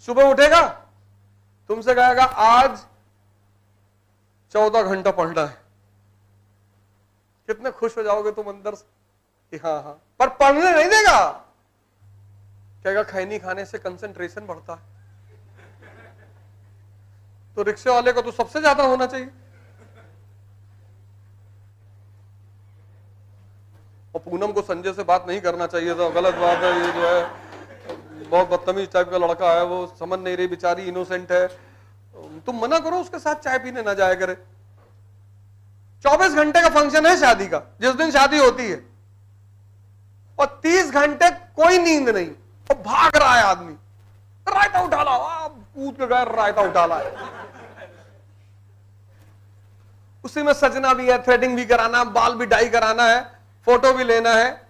सुबह उठेगा, तुमसे कहेगा आज 14 घंटा पढ़ना है। कितने खुश हो जाओगे तुम अंदर से कि हाँ हाँ, पर पढ़ने नहीं देगा। कहेगा खैनी खाने से कंसंट्रेशन बढ़ता है। तो रिक्शे वाले को तो सबसे ज्यादा होना चाहिए। और पूनम को संजय से बात नहीं करना चाहिए था, गलत बात है। ये जो है बहुत बदतमीज टाइप का लड़का है, वो समझ नहीं रही, बेचारी इनोसेंट है। तुम मना करो उसके साथ चाय पीने ना जाया करे। 24 घंटे का फंक्शन है शादी का, जिस दिन शादी होती है, और 30 घंटे कोई नींद नहीं, और भाग रहा है आदमी, रायता उठा ला, कूद के गए रायता उठा ला। उसी में सजना भी है, थ्रेडिंग भी कराना, बाल भी डाई कराना है, फोटो भी लेना है,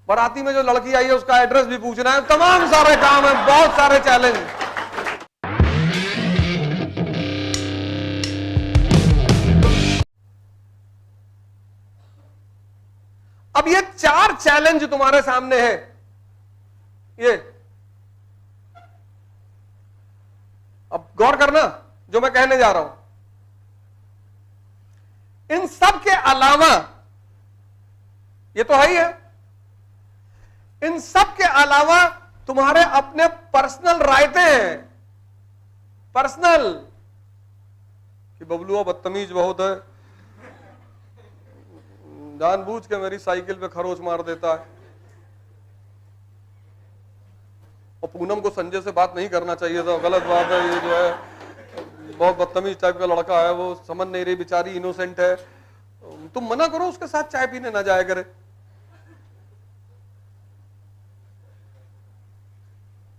बाराती में जो लड़की आई है उसका एड्रेस भी पूछना है, तमाम सारे काम है, बहुत सारे चैलेंज। अब ये 4 चैलेंज तुम्हारे सामने है, ये अब गौर करना जो मैं कहने जा रहा हूं। इन सब के अलावा, ये तो है ही है, इन सब के अलावा तुम्हारे अपने पर्सनल रायते हैं। पर्सनल कि बबलुआ बदतमीज बहुत है, जानबूझ के मेरी साइकिल पे खरोच मार देता है। और पूनम को संजय से बात नहीं करना चाहिए था, गलत बात है। ये जो है बहुत बदतमीज टाइप का लड़का है, वो समझ नहीं रही, बेचारी इनोसेंट है। तुम मना करो उसके साथ चाय पीने ना जाया करे।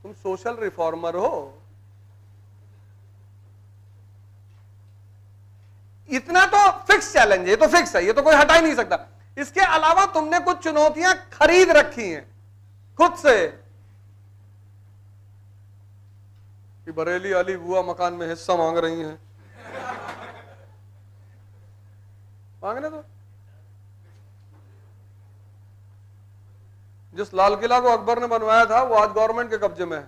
तुम सोशल रिफॉर्मर हो। इतना तो फिक्स चैलेंज है, ये तो फिक्स है, ये तो कोई हटा ही नहीं सकता। इसके अलावा तुमने कुछ चुनौतियां खरीद रखी हैं खुद से कि बरेली वाली बुआ मकान में हिस्सा मांग रही हैं। मांगने दो। जिस लाल किला को अकबर ने बनवाया था वो आज गवर्नमेंट के कब्जे में है।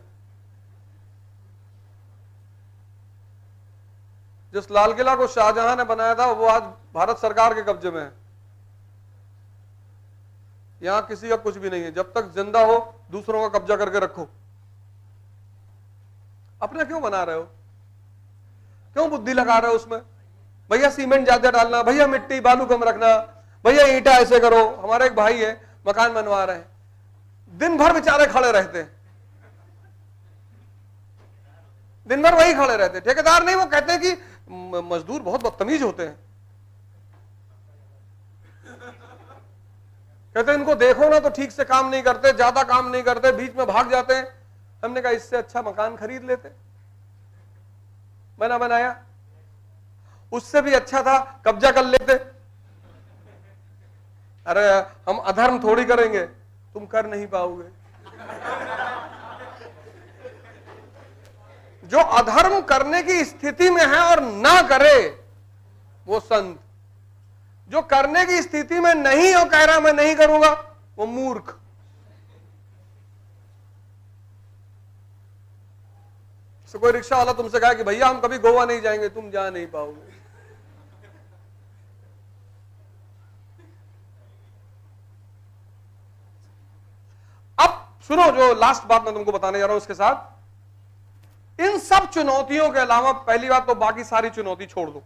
जिस लाल किला को शाहजहां ने बनाया था वो आज भारत सरकार के कब्जे में है। यहां किसी का कुछ भी नहीं है। जब तक जिंदा हो दूसरों का कब्जा करके रखो। अपना क्यों बना रहे हो? क्यों बुद्धि लगा रहे हो उसमें? भैया सीमेंट ज्यादा डालना, भैया मिट्टी बालू कम रखना, भैया ईंटा ऐसे करो। हमारे एक भाई है मकान बनवा रहे हैं, दिन भर बेचारे खड़े रहते हैं, दिन भर वही खड़े रहते। ठेकेदार नहीं, वो कहते हैं कि मजदूर बहुत बदतमीज होते हैं। कहते हैं इनको देखो ना तो ठीक से काम नहीं करते, ज्यादा काम नहीं करते, बीच में भाग जाते हैं। हमने कहा इससे अच्छा मकान खरीद लेते, बना बनाया। उससे भी अच्छा था कब्जा कर लेते। अरे हम अधर्म थोड़ी करेंगे, तुम कर नहीं पाओगे। जो अधर्म करने की स्थिति में है और ना करे वो संत, जो करने की स्थिति में नहीं हो कह रहा मैं नहीं करूंगा वो मूर्ख। तो कोई रिक्शा वाला तुमसे कहा कि भैया हम कभी गोवा नहीं जाएंगे, तुम जा नहीं पाओगे। अब सुनो जो लास्ट बात मैं तुमको बताने जा रहा हूं इसके साथ। इन सब चुनौतियों के अलावा पहली बात तो बाकी सारी चुनौती छोड़ दो,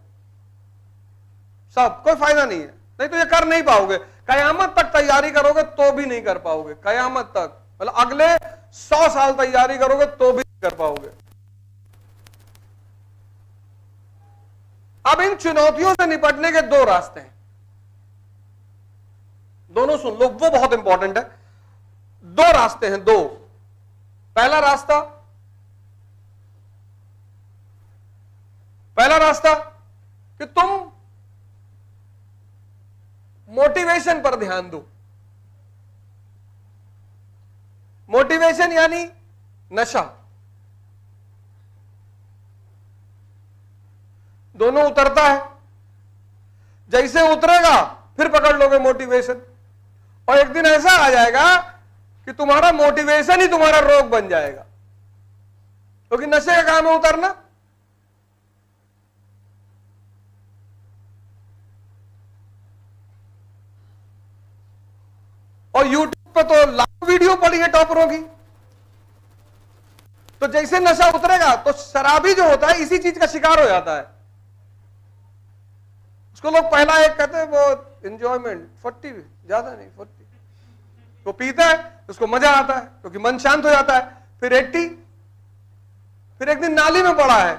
सब कोई फायदा नहीं है। नहीं तो ये कर नहीं पाओगे। कयामत तक तैयारी करोगे तो भी नहीं कर पाओगे। कयामत तक मतलब अगले 100 साल तैयारी करोगे तो भी नहीं कर पाओगे। अब इन चुनौतियों से निपटने के 2 रास्ते हैं, दोनों सुन लो, वो बहुत इंपॉर्टेंट है। 2 रास्ते हैं, 2। पहला रास्ता कि तुम मोटिवेशन पर ध्यान दो। मोटिवेशन यानी नशा। दोनों उतरता है, जैसे उतरेगा फिर पकड़ लोगे मोटिवेशन, और एक दिन ऐसा आ जाएगा कि तुम्हारा मोटिवेशन ही तुम्हारा रोग बन जाएगा। क्योंकि नशे का काम है उतरना। और यूट्यूब पे तो लाखों वीडियो पड़ी है टॉपरों की। तो जैसे नशा उतरेगा तो शराबी जो होता है इसी चीज का शिकार हो जाता है। उसको लोग पहला एक कहते हैं वो एंजॉयमेंट 40, ज्यादा नहीं 40, तो पीता है, उसको मजा आता है क्योंकि मन शांत हो जाता है। फिर 80, फिर एक दिन नाली में पड़ा है।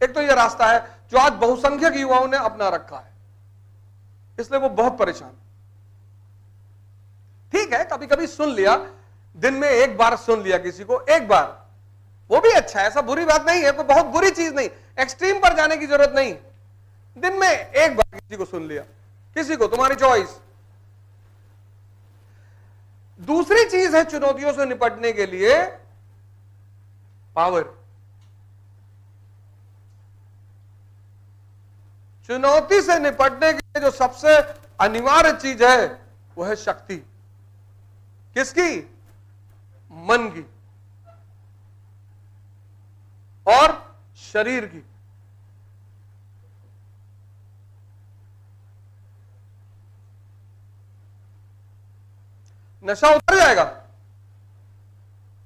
एक तो ये रास्ता है जो आज बहुसंख्यक युवाओं ने अपना रखा है, इसलिए वो बहुत परेशान। ठीक है, कभी कभी सुन लिया, दिन में एक बार सुन लिया किसी को, एक बार, वो भी अच्छा है, ऐसा बुरी बात नहीं है, कोई बहुत बुरी चीज नहीं, एक्सट्रीम पर जाने की जरूरत नहीं। दिन में एक बार किसी को सुन लिया, किसी को, तुम्हारी चॉइस। दूसरी चीज है चुनौतियों से निपटने के लिए पावर। चुनौती से निपटने के लिए जो सबसे अनिवार्य चीज है वो है शक्ति। किसकी? मन की और शरीर की। नशा उतर जाएगा,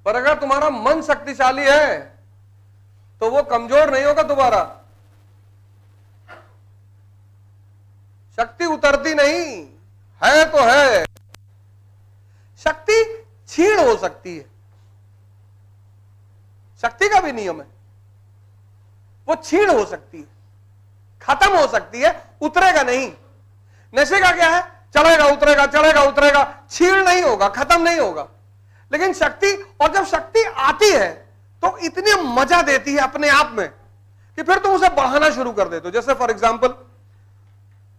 पर अगर तुम्हारा मन शक्तिशाली है तो वो कमजोर नहीं होगा दोबारा। शक्ति उतरती नहीं है, तो है। शक्ति क्षीण हो सकती है, शक्ति का भी नियम है, वो क्षीण हो सकती है, खत्म हो सकती है, उतरेगा नहीं। नशे का क्या है? चढ़ेगा उतरेगा, चढ़ेगा उतरेगा, क्षीण नहीं होगा, खत्म नहीं होगा। लेकिन शक्ति, और जब शक्ति आती है तो इतनी मजा देती है अपने आप में कि फिर तुम उसे बढ़ाना शुरू कर देते हो। जैसे फॉर एग्जांपल,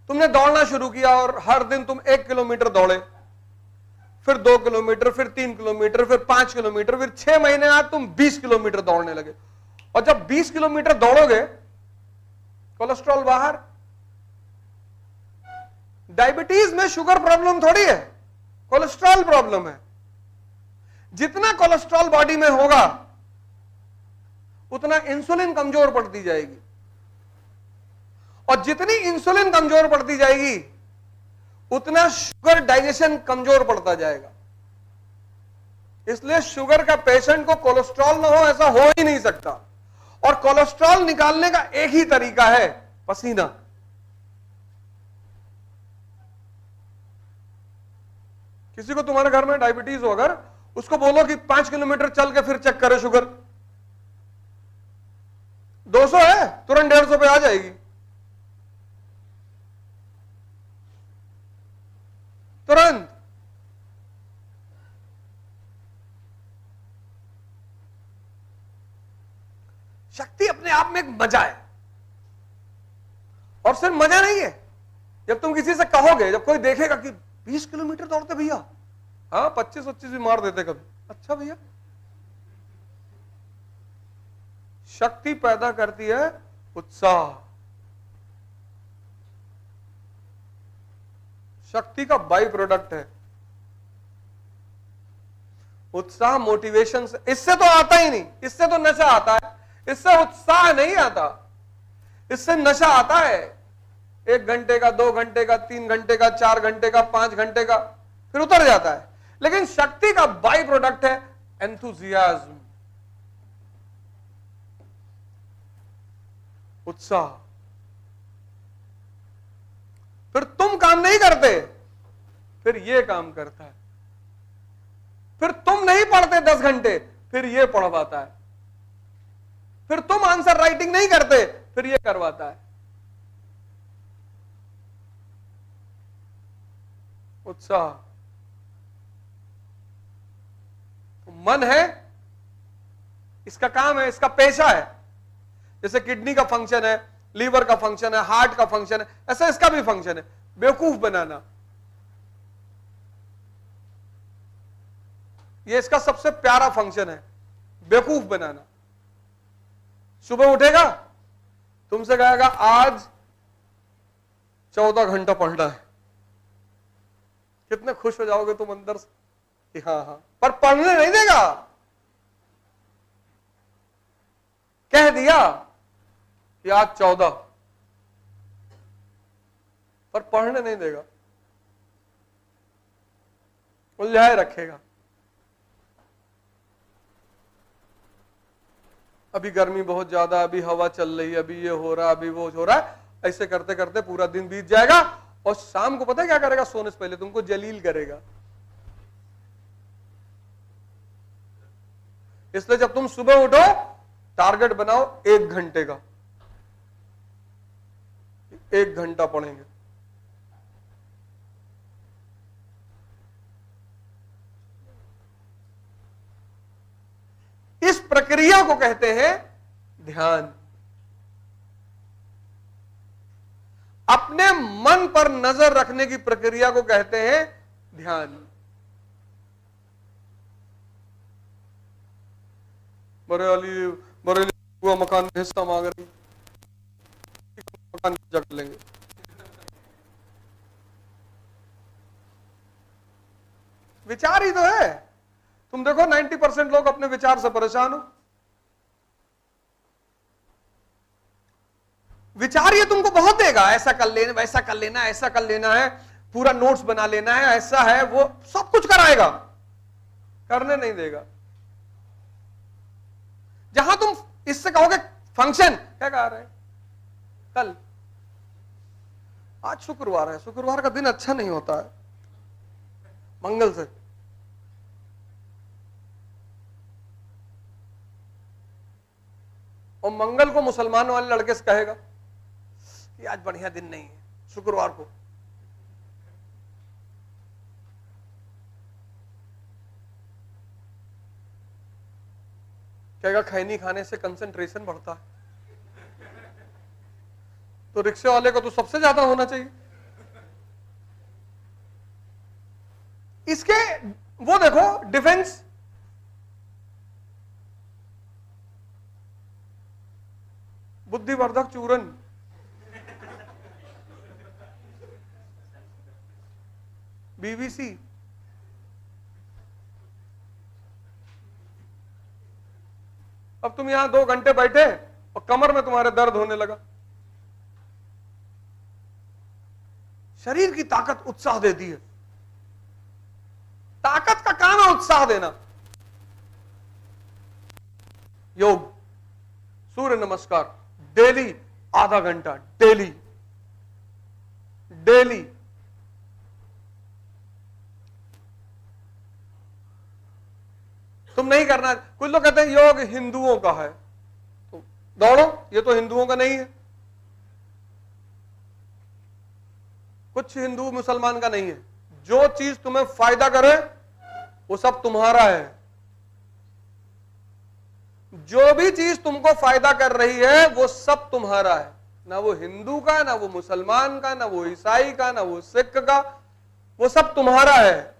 तुमने दौड़ना शुरू किया और हर दिन तुम 1 किलोमीटर दौड़े, फिर 2 किलोमीटर, फिर 3 किलोमीटर, फिर 5 किलोमीटर, फिर 6 महीने बाद तुम 20 किलोमीटर दौड़ने लगे। और जब 20 किलोमीटर दौड़ोगे, कोलेस्ट्रॉल बाहर। डायबिटीज में शुगर प्रॉब्लम थोड़ी है, कोलेस्ट्रॉल प्रॉब्लम है। जितना कोलेस्ट्रॉल बॉडी में होगा उतना इंसुलिन कमजोर पड़ती जाएगी, और जितनी इंसुलिन कमजोर पड़ती जाएगी उतना शुगर डाइजेशन कमजोर पड़ता जाएगा। इसलिए शुगर का पेशेंट को कोलेस्ट्रॉल ना हो ऐसा हो ही नहीं सकता। और कोलेस्ट्रॉल निकालने का एक ही तरीका है, पसीना। किसी को तुम्हारे घर में डायबिटीज हो, अगर उसको बोलो कि 5 किलोमीटर चल के फिर चेक करे शुगर, 200 है, तुरंत 150 पे आ जाएगी, तुरंत। शक्ति अपने आप में एक मजा है, और सिर्फ मजा नहीं है। जब तुम किसी से कहोगे, जब कोई देखेगा कि 20 किलोमीटर दौड़ते भैया, हाँ 25-25 भी मार देते कभी, अच्छा भैया। शक्ति पैदा करती है उत्साह। शक्ति का बाई प्रोडक्ट है उत्साह, मोटिवेशन से। इससे तो आता ही नहीं, इससे तो नशा आता है, इससे उत्साह नहीं आता। इससे नशा आता है 1 घंटे का, 2 घंटे का, 3 घंटे का, 4 घंटे का, 5 घंटे का, फिर उतर जाता है। लेकिन शक्ति का बाई प्रोडक्ट है एंथुजियाज्म, उत्साह। फिर तुम काम नहीं करते, फिर ये काम करता है। फिर तुम नहीं पढ़ते 10 घंटे, फिर ये पढ़वाता है। फिर तुम आंसर राइटिंग नहीं करते, फिर ये करवाता है। उत्साह। तो मन है, इसका काम है, इसका पेशा है। जैसे किडनी का फंक्शन है, लीवर का फंक्शन है, हार्ट का फंक्शन है, ऐसा इसका भी फंक्शन है, बेवकूफ बनाना। ये इसका सबसे प्यारा फंक्शन है, बेवकूफ बनाना। सुबह उठेगा, तुमसे कहेगा आज 14 घंटा पढ़ना है। कितने खुश हो जाओगे तुम अंदर से कि हाँ हाँ, पर पढ़ने नहीं देगा। कह दिया कि आज 14, पर पढ़ने नहीं देगा, उलझाए रखेगा। अभी गर्मी बहुत ज्यादा, अभी हवा चल रही है, अभी ये हो रहा, अभी वो हो रहा है, ऐसे करते करते पूरा दिन बीत जाएगा। और शाम को पता है क्या करेगा? सोने से पहले तुमको जलील करेगा। इसलिए जब तुम सुबह उठो, टारगेट बनाओ 1 घंटे का, 1 घंटा पढ़ेंगे। इस प्रक्रिया को कहते हैं ध्यान। अपने मन पर नजर रखने की प्रक्रिया को कहते हैं ध्यान। बरेली हुआ मकान में हिस्सा मांग रही, मकान जग लेंगे। विचार ही तो है। तुम देखो 90% लोग अपने विचार से परेशान हो। विचार ये तुमको बहुत देगा, ऐसा कर लेना, वैसा कर लेना, ऐसा कर लेना है, पूरा नोट्स बना लेना है, ऐसा है, वो सब कुछ कराएगा, करने नहीं देगा। जहां तुम इससे कहोगे फंक्शन, क्या कह रहे हैं कल, आज शुक्रवार है, शुक्रवार का दिन अच्छा नहीं होता है, मंगल से। और मंगल को मुसलमान वाले लड़के से कहेगा कि आज बढ़िया दिन नहीं है, शुक्रवार को। कहेगा खैनी खाने से कंसंट्रेशन बढ़ता है। तो रिक्शे वाले को तो सबसे ज्यादा होना चाहिए। इसके वो देखो डिफेंस, बुद्धिवर्धक चूरन, बीबीसी, अब तुम यहां 2 घंटे बैठे और कमर में तुम्हारे दर्द होने लगा। शरीर की ताकत उत्साह देती है। ताकत का काम है उत्साह देना। योग, सूर्य नमस्कार डेली आधा घंटा, डेली डेली। तुम नहीं करना। कुछ लोग कहते हैं योग हिंदुओं का है, तो दौड़ो, ये तो हिंदुओं का नहीं है। कुछ हिंदू मुसलमान का नहीं है। जो चीज तुम्हें फायदा करे वो सब तुम्हारा है। जो भी चीज तुमको फायदा कर रही है वो सब तुम्हारा है। ना वो हिंदू का, ना वो मुसलमान का, ना वो ईसाई का, ना वो सिख का, वो सब तुम्हारा है।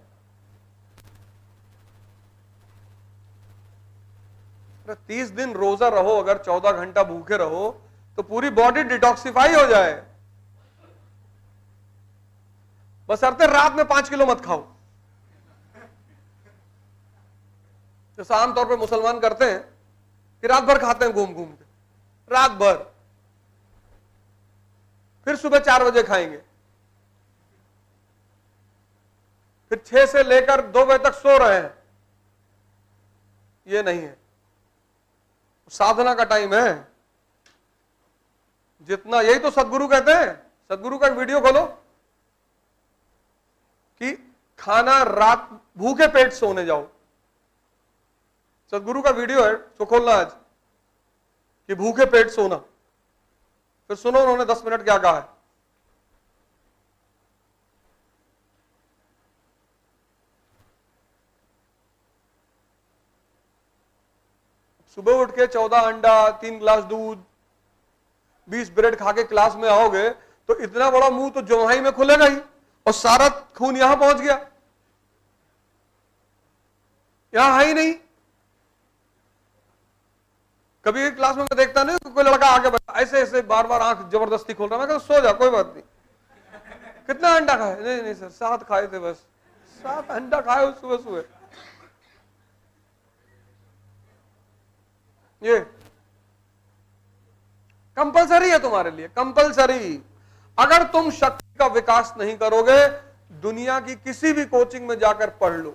30 दिन रोजा रहो, अगर 14 घंटा भूखे रहो तो पूरी बॉडी डिटॉक्सिफाई हो जाए। बस अर्थ रात में 5 किलो मत खाओ, जैसा आमतौर पे मुसलमान करते हैं कि रात भर खाते हैं घूम घूम के, रात भर, फिर सुबह 4 बजे खाएंगे, फिर 6 से लेकर 2 बजे तक सो रहे हैं। ये नहीं है, साधना का टाइम है। जितना, यही तो सदगुरु कहते हैं। सदगुरु का वीडियो खोलो कि खाना रात भूखे पेट सोने जाओ। सदगुरु का वीडियो है, तो खोलना आज कि भूखे पेट सोना। फिर सुनो उन्होंने 10 मिनट क्या कहा है। सुबह उठ के 14 अंडा, 3 गिलास दूध, 20 ब्रेड खा के क्लास में आओगे तो इतना बड़ा मुंह तो जवाही में खुलेगा ही, और सारा खून यहां पहुंच गया, यहां है ही नहीं। कभी क्लास में मैं देखता नहीं तो कोई लड़का आगे बैठा ऐसे ऐसे बार बार आंख जबरदस्ती खोल रहा, मैं कहता सो जा, कोई बात नहीं। कितना अंडा खाए? नहीं नहीं सर, 7 खाए थे बस। 7 अंडा खाए सुबह सुबह। ये कंपलसरी है तुम्हारे लिए, कंपलसरी। अगर तुम शक्ति का विकास नहीं करोगे, दुनिया की किसी भी कोचिंग में जाकर पढ़ लो,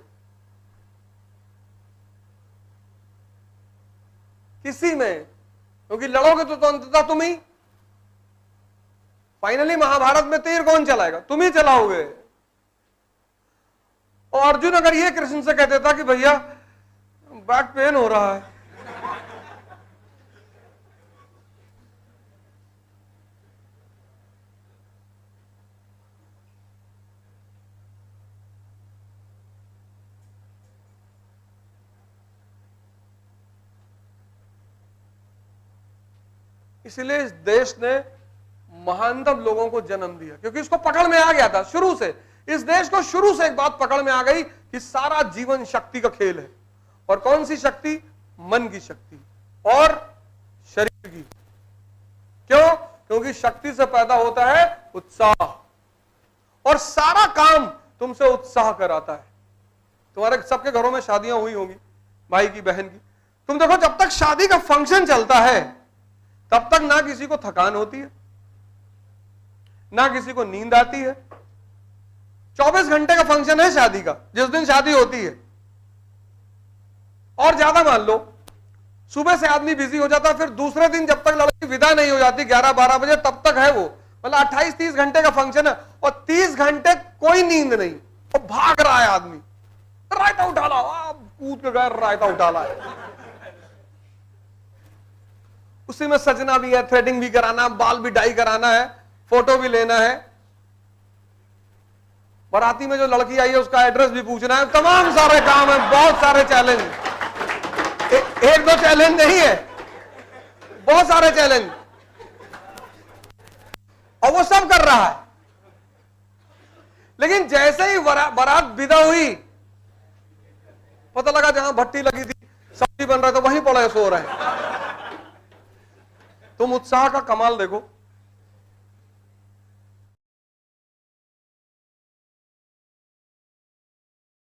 किसी में, क्योंकि लड़ोगे तो अंततः तुम ही। फाइनली महाभारत में तीर कौन चलाएगा? तुम ही चलाओगे। और अर्जुन अगर ये कृष्ण से कह देता कि भैया बैक पेन हो रहा है, इसलिए इस देश ने महानतम लोगों को जन्म दिया, क्योंकि इसको पकड़ में आ गया था शुरू से। इस देश को शुरू से एक बात पकड़ में आ गई कि सारा जीवन शक्ति का खेल है। और कौन सी शक्ति? मन की शक्ति और शरीर की। क्यों? क्योंकि शक्ति से पैदा होता है उत्साह, और सारा काम तुमसे उत्साह कराता है। तुम्हारे सबके घरों में शादियां हुई होंगी, भाई की, बहन की। तुम देखो, जब तक शादी का फंक्शन चलता है तब तक ना किसी को थकान होती है, ना किसी को नींद आती है। 24 घंटे का फंक्शन है शादी का, जिस दिन शादी होती है। और ज्यादा मान लो, सुबह से आदमी बिजी हो जाता है, फिर दूसरे दिन जब तक लड़की विदा नहीं हो जाती 11-12 बजे, तब तक है वो। मतलब 28-30 घंटे का फंक्शन है, और 30 घंटे कोई नींद नहीं, और भाग रहा है आदमी। रायता उठा ला, कूद के गए, रायता उठा ला। उसी में सजना भी है, थ्रेडिंग भी कराना, बाल भी डाई कराना है, फोटो भी लेना है, बाराती में जो लड़की आई है उसका एड्रेस भी पूछना है, तमाम सारे काम है, बहुत सारे चैलेंज। एक दो चैलेंज नहीं है, बहुत सारे चैलेंज, और वो सब कर रहा है। लेकिन जैसे ही बारात विदा हुई, पता लगा जहां भट्टी लगी थी सब्जी बन रहा था, वहीं पड़े सो रहे हैं। तुम उत्साह का कमाल देखो।